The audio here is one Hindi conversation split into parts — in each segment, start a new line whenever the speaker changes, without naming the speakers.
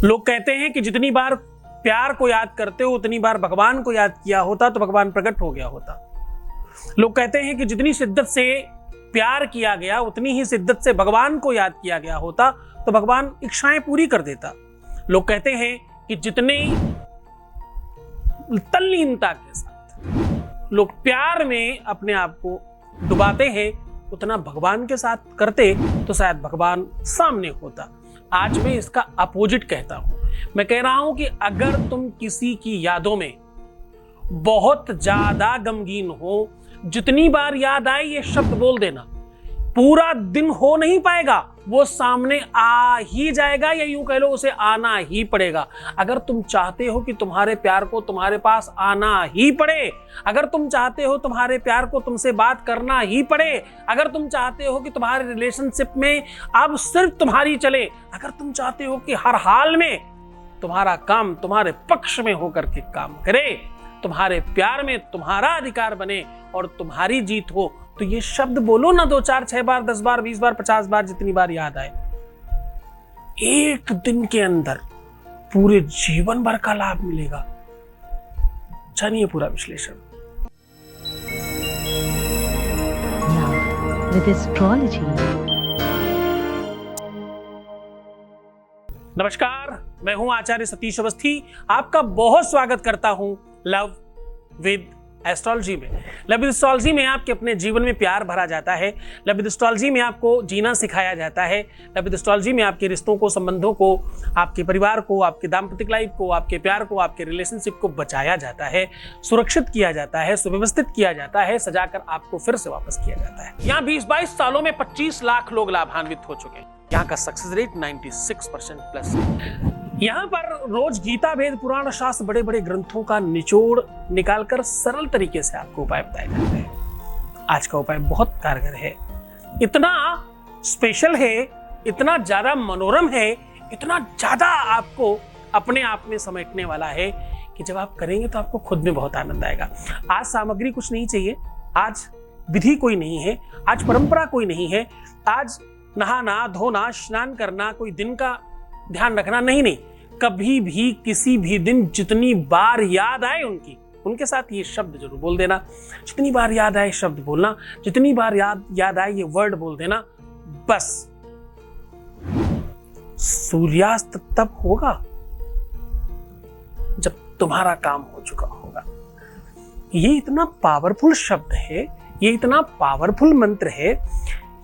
लोग कहते हैं कि जितनी बार प्यार को याद करते हो उतनी बार भगवान को याद किया होता तो भगवान प्रकट हो गया होता। लोग कहते हैं कि जितनी शिद्दत से प्यार किया गया उतनी ही शिद्दत से भगवान को याद किया गया होता तो भगवान इच्छाएं पूरी कर देता। लोग कहते हैं कि जितने तल्लीनता के साथ लोग प्यार में अपने आप को डुबाते हैं उतना भगवान के साथ करते तो शायद भगवान सामने होता। आज मैं इसका अपोजिट कहता हूं। मैं कह रहा हूं कि अगर तुम किसी की यादों में बहुत ज्यादा गमगीन हो, जितनी बार याद आए ये शब्द बोल देना, पूरा दिन हो नहीं पाएगा, वो सामने आ ही जाएगा, या यूं कह लो उसे आना ही पड़ेगा। अगर तुम चाहते हो कि तुम्हारे प्यार को तुम्हारे पास आना ही पड़े, अगर तुम चाहते हो तुम्हारे प्यार को तुमसे बात करना ही पड़े, अगर तुम चाहते हो कि तुम्हारे रिलेशनशिप में अब सिर्फ तुम्हारी चले, अगर तुम चाहते हो कि हर हाल में तुम्हारा काम तुम्हारे पक्ष में होकर के काम करे, तुम्हारे प्यार में तुम्हारा अधिकार बने और तुम्हारी जीत हो, तो ये शब्द बोलो ना 2 4 6 बार 10 बार 20 बार 50 बार जितनी बार याद आए। एक दिन के अंदर पूरे जीवन भर का लाभ मिलेगा। जानिए पूरा विश्लेषण।
With astrology.
नमस्कार, मैं हूं आचार्य सतीश अवस्थी। आपका बहुत स्वागत करता हूं लव विद एस्ट्रोलॉजी में। लव विद एस्ट्रोलॉजी में आपके अपने जीवन में प्यार भरा जाता है। लव विद एस्ट्रोलॉजी में आपको जीना सिखाया जाता है। लव विद एस्ट्रोलॉजी में आपके रिश्तों को, संबंधों को, आपके परिवार को, आपके दाम्पतिक लाइफ को, आपके प्यार को, आपके रिलेशनशिप को बचाया जाता है, सुरक्षित किया जाता है, सुव्यवस्थित किया जाता है, सजाकर आपको फिर से वापस किया जाता है। यहाँ 20-22 सालों में 25 लाख लोग लाभान्वित हो चुके हैं। यहाँ का सक्सेस रेट 96% प्लस। यहाँ पर रोज गीता, वेद, पुराण, शास्त्र, बड़े बड़े ग्रंथों का निचोड़ निकालकर सरल तरीके से आपको उपाय बताए जाते हैं। आज का उपाय बहुत कारगर है, इतना स्पेशल है, इतना ज्यादा मनोरम है, इतना ज्यादा आपको अपने आप में समेटने वाला है कि जब आप करेंगे तो आपको खुद में बहुत आनंद आएगा। आज सामग्री कुछ नहीं चाहिए, आज विधि कोई नहीं है, आज परंपरा कोई नहीं है, आज नहाना, धोना, स्नान करना, कोई दिन का ध्यान रखना नहीं। कभी भी किसी भी दिन जितनी बार याद आए उनके साथ ये शब्द जरूर बोल देना। जितनी बार याद आए शब्द बोलना, जितनी बार याद आए ये वर्ड बोल देना। बस सूर्यास्त तब होगा जब तुम्हारा काम हो चुका होगा। ये इतना पावरफुल शब्द है, ये इतना पावरफुल मंत्र है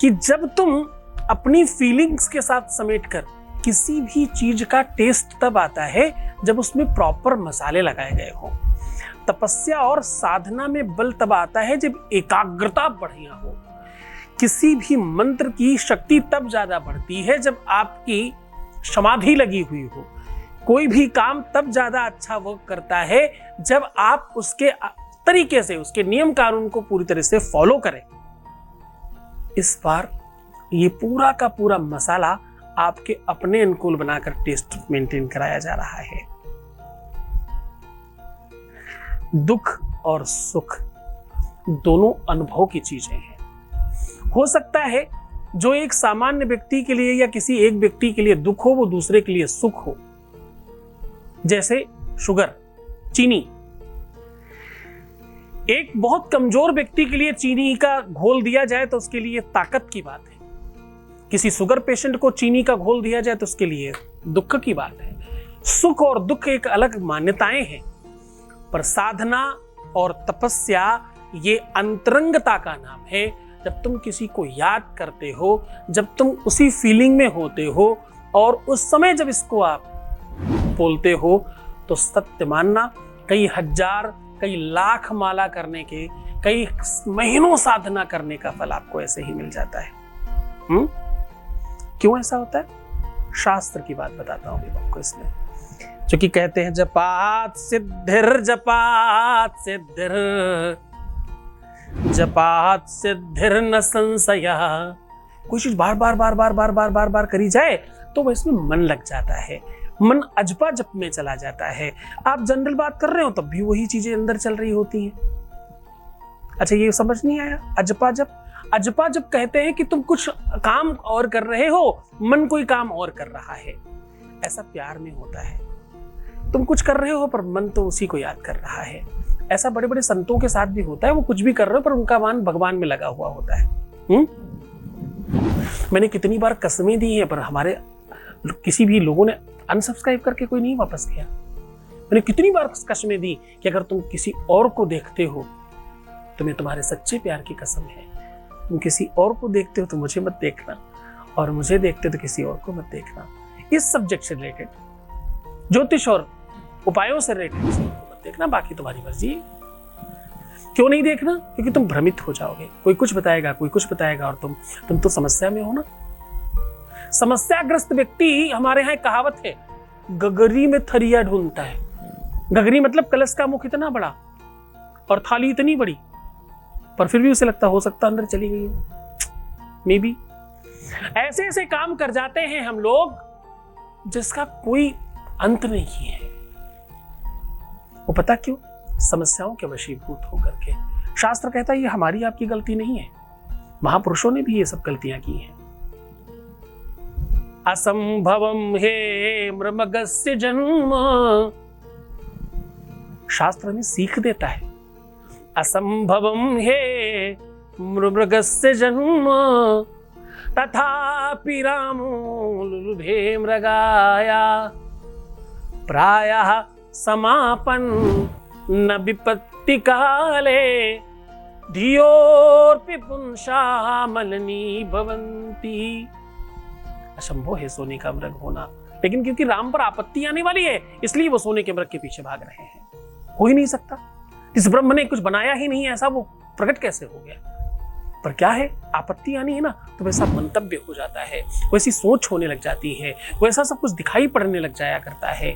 कि जब तुम अपनी फीलिंग्स के साथ समेटकर किसी भी चीज का टेस्ट तब आता है जब उसमें प्रॉपर मसाले लगाए गए हो। तपस्या और साधना में बल तब आता है जब एकाग्रता बढ़िया हो। किसी भी मंत्र की शक्ति तब ज्यादा बढ़ती है जब आपकी समाधि लगी हुई हो। कोई भी काम तब ज्यादा अच्छा वर्क करता है जब आप उसके तरीके से, उसके नियम कानून को पूरी तरह से फॉलो करें। इस बार ये पूरा का पूरा मसाला आपके अपने अनुकूल बनाकर टेस्ट मेंटेन कराया जा रहा है। दुख और सुख दोनों अनुभव की चीजें हैं। हो सकता है जो एक सामान्य व्यक्ति के लिए या किसी एक व्यक्ति के लिए दुख हो वो दूसरे के लिए सुख हो। जैसे शुगर, चीनी। एक बहुत कमजोर व्यक्ति के लिए चीनी का घोल दिया जाए तो उसके लिए ताकत की बात है। किसी शुगर पेशेंट को चीनी का घोल दिया जाए तो उसके लिए दुख की बात है। सुख और दुख एक अलग मान्यताएं हैं, पर साधना और तपस्या ये अंतरंगता का नाम है। जब तुम किसी को याद करते हो, जब तुम उसी फीलिंग में होते हो और उस समय जब इसको आप बोलते हो तो सत्य मानना, कई हजार, कई लाख माला करने के, कई महीनों साधना करने का फल आपको ऐसे ही मिल जाता है। क्यों ऐसा होता है? शास्त्र की बात बताता हूं आपको इसमें, जो कि कहते हैं जपात सिद्धिर, जपात सिद्धिर, जपात सिद्धिर न संशयः। कोई चीज बार बार करी जाए तो वह इसमें मन लग जाता है, मन अजपा जप में चला जाता है। आप जनरल बात कर रहे हो तब भी वही चीजें अंदर चल रही होती हैं। अच्छा, ये समझ नहीं आया? अजपा जप, अजपा जब कहते हैं कि तुम कुछ काम और कर रहे हो, मन कोई काम और कर रहा है। ऐसा प्यार में होता है। तुम कुछ कर रहे हो पर मन तो उसी को याद कर रहा है। ऐसा बड़े बड़े संतों के साथ भी होता है, वो कुछ भी कर रहे हो पर उनका मन भगवान में लगा हुआ होता है। मैंने कितनी बार कसमें दी हैं पर हमारे किसी भी लोगों ने अनसब्सक्राइब करके कोई नहीं वापस किया। मैंने कितनी बार कसमें दी कि अगर तुम किसी और को देखते हो तो मैं तुम्हारे सच्चे प्यार की कसम है, तुम किसी और को देखते हो तो मुझे मत देखना, और मुझे देखते हो तो किसी और को मत देखना। इस सब्जेक्ट से रिलेटेड, ज्योतिष और उपायों से रिलेटेड मत देखना, बाकी तुम्हारी मर्जी। क्यों नहीं देखना? क्योंकि तुम भ्रमित हो जाओगे। कोई कुछ बताएगा, कोई कुछ बताएगा, और तुम तो समस्या में हो ना। समस्याग्रस्त व्यक्ति, हमारे यहाँ एक कहावत है, गगरी में थरिया ढूंढता है। गगरी मतलब कलश का मुख इतना बड़ा और थाली इतनी बड़ी, पर फिर भी उसे लगता हो सकता अंदर चली गई हो। मे बी ऐसे ऐसे काम कर जाते हैं हम लोग जिसका कोई अंत नहीं है। वो पता क्यों? समस्याओं के वशीभूत होकर के। शास्त्र कहता है ये हमारी आपकी गलती नहीं है, महापुरुषों ने भी ये सब गलतियां की हैं। असंभवम हे मृमगस्य जन्म, शास्त्र में सीख देता है। असंभवम हे मृगस्य जन्म तथापि रामो लुलुभे मृगाया प्रायः समापन न विपत्ति काले धियोर्पि पुंसा मलनी भवन्ति। असंभव है सोने का मृग होना, लेकिन क्योंकि राम पर आपत्ति आने वाली है इसलिए वो सोने के मृग के पीछे भाग रहे हैं। हो ही नहीं सकता, इस ब्रह्म ने कुछ बनाया ही नहीं ऐसा, वो प्रकट कैसे हो गया? पर क्या है, आपत्ति आनी है ना तो वैसा मंतव्य हो जाता है, वैसी सोच होने लग जाती है, वैसा सब कुछ दिखाई पड़ने लग जाया करता है।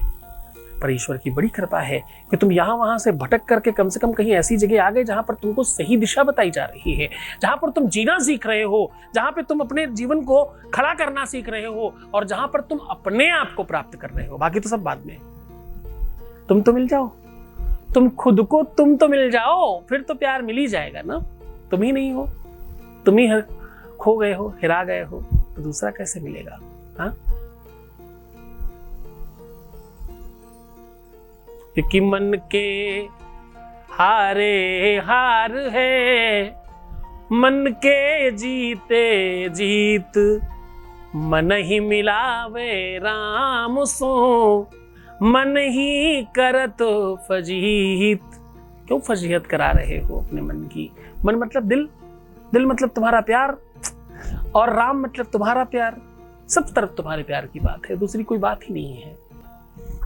पर ईश्वर की बड़ी कृपा है कि तुम यहाँ वहां से भटक करके कम से कम कहीं ऐसी जगह आ गए जहां पर तुमको सही दिशा बताई जा रही है, जहां पर तुम जीना सीख रहे हो, जहां पर तुम अपने जीवन को खड़ा करना सीख रहे हो, और जहां पर तुम अपने आप को प्राप्त कर रहे हो। बाकी तो सब बाद में। तुम तो मिल जाओ, तुम खुद को तुम तो मिल जाओ, फिर तो प्यार मिल ही जाएगा ना। तुम ही नहीं हो, तुम ही खो गए हो, हिरा गए हो, तो दूसरा कैसे मिलेगा? हाँ, क्योंकि मन के हारे हार है, मन के जीते जीत, मन ही मिलावे राम सो, मन ही करत फजीत। क्यों फजीहत करा रहे हो अपने मन की? मन मतलब दिल, दिल मतलब तुम्हारा प्यार, और राम मतलब तुम्हारा प्यार। सब तरफ तुम्हारे प्यार की बात है, दूसरी कोई बात ही नहीं है।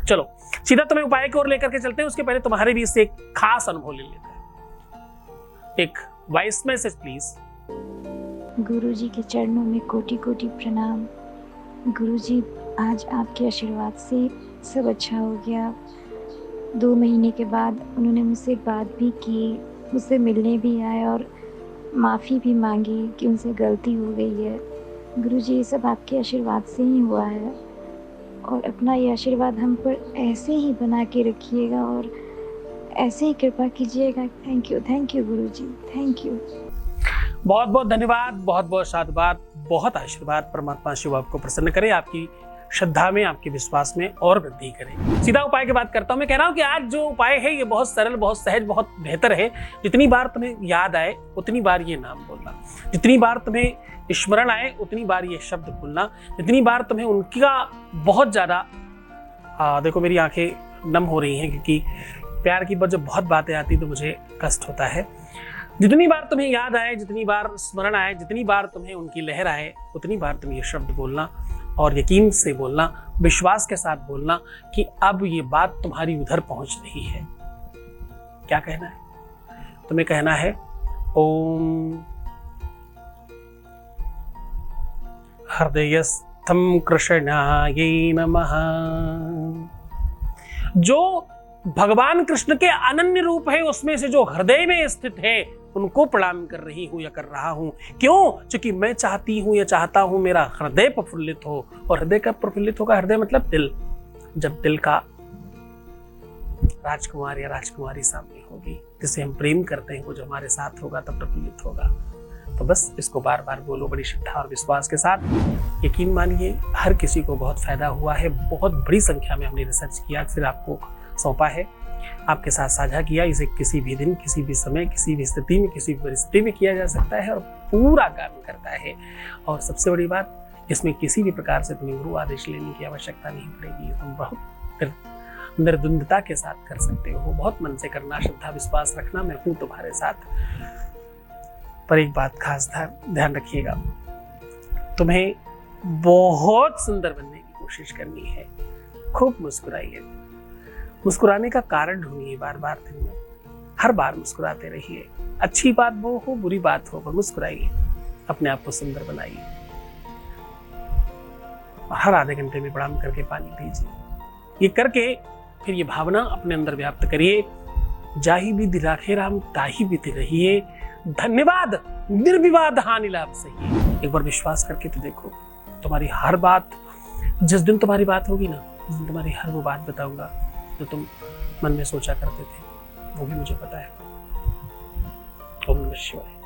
चलो सीधा तुम्हें उपाय की ओर लेकर के चलते हैं, उसके पहले तुम्हारे भी इससे एक खास अनुभव ले लेते हैं। एक वॉइस मैसेज प्लीज।
गुरुजी के चरणों में कोटि कोटि प्रणाम। गुरुजी, आज आपके आशीर्वाद से सब अच्छा हो गया। 2 महीने के बाद उन्होंने मुझसे बात भी की, मुझसे मिलने भी आए और माफ़ी भी मांगी कि उनसे गलती हो गई है। गुरुजी, ये सब आपके आशीर्वाद से ही हुआ है, और अपना ये आशीर्वाद हम पर ऐसे ही बना के रखिएगा और ऐसे ही कृपा कीजिएगा। Thank you Guruji, thank you.
बहुत बहुत धन्यवाद, बहुत बहुत साधुवाद, बहुत आशीर्वाद। परमात्मा शिव आपको प्रसन्न करे, आपकी श्रद्धा में, आपके विश्वास में और वृद्धि करे। सीधा उपाय की बात करता हूं। मैं कह रहा हूं कि आज जो उपाय है ये बहुत सरल, बहुत सहज, बहुत बेहतर है। जितनी बार तुम्हें याद आए उतनी बार ये नाम बोलना, जितनी बार तुम्हें स्मरण आए उतनी बार ये शब्द बोलना, जितनी बार तुम्हें उनका बहुत ज्यादा, देखो मेरी आंखें नम हो रही हैं क्योंकि प्यार की जब बहुत बातें आती तो मुझे कष्ट होता है। जितनी बार तुम्हें याद आए, जितनी बार स्मरण आए, जितनी बार तुम्हें उनकी लहर आए, उतनी बार तुम ये शब्द बोलना, और यकीन से बोलना, विश्वास के साथ बोलना कि अब ये बात तुम्हारी उधर पहुंच रही है। क्या कहना है? तुम्हें कहना है ओम हृदयस्थम कृष्णाय नमः। जो भगवान कृष्ण के अनन्य रूप है उसमें से जो हृदय में स्थित है उनको प्रणाम कर रही हूं या कर रहा हूं। क्यों? क्योंकि मैं चाहती हूं या चाहता हूं मेरा हृदय प्रफुल्लित हो, और हृदय कब प्रफुल्लित होगा? हृदय मतलब दिल। जब दिल का राजकुमार या राजकुमारी सामने होगी, जिसे हम प्रेम करते हैं, वो जो हमारे साथ होगा तब प्रफुल्लित होगा। तो बस इसको बार बार बोलो बड़ी श्रद्धा और विश्वास के साथ। यकीन मानिए हर किसी को बहुत फायदा हुआ है। बहुत बड़ी संख्या में हमने रिसर्च किया, फिर आपको सौंपा है, आपके साथ साझा किया। इसे किसी भी दिन, किसी भी समय, किसी भी स्थिति में, किसी भी परिस्थिति में किया जा सकता है और पूरा काम करता है। और सबसे बड़ी बात, इसमें किसी भी प्रकार से तुम्हें गुरु आदेश लेने की आवश्यकता नहीं पड़ेगी। तुम बहुत निर्द्वंदता के साथ कर सकते हो। बहुत मन से करना, श्रद्धा विश्वास रखना, मैं हूं तुम्हारे साथ। पर एक बात खास ध्यान रखिएगा, तुम्हें बहुत सुंदर बनने की कोशिश करनी है। खूब मुस्कुराइए, मुस्कुराने का कारण ढूंढिए बार बार दिन में, हर बार मुस्कुराते रहिए। अच्छी बात वो हो, बुरी बात हो, पर मुस्कुराइए, अपने आप को सुंदर बनाइए। और हर आधे घंटे में प्रणाम करके पानी पीजिए। ये करके फिर ये भावना अपने अंदर व्याप्त करिए, जाहि विधि राखे राम ताहि विधि रहिए, धन्यवाद निर्विवाद हानि लाभ सही। एक बार विश्वास करके तो देखो, तुम्हारी हर बात, जिस दिन तुम्हारी बात होगी ना, उस दिन तुम्हारी हर वो बात बताऊंगा जो तुम मन में सोचा करते थे, वो भी मुझे पता है। ओम नमः शिवाय।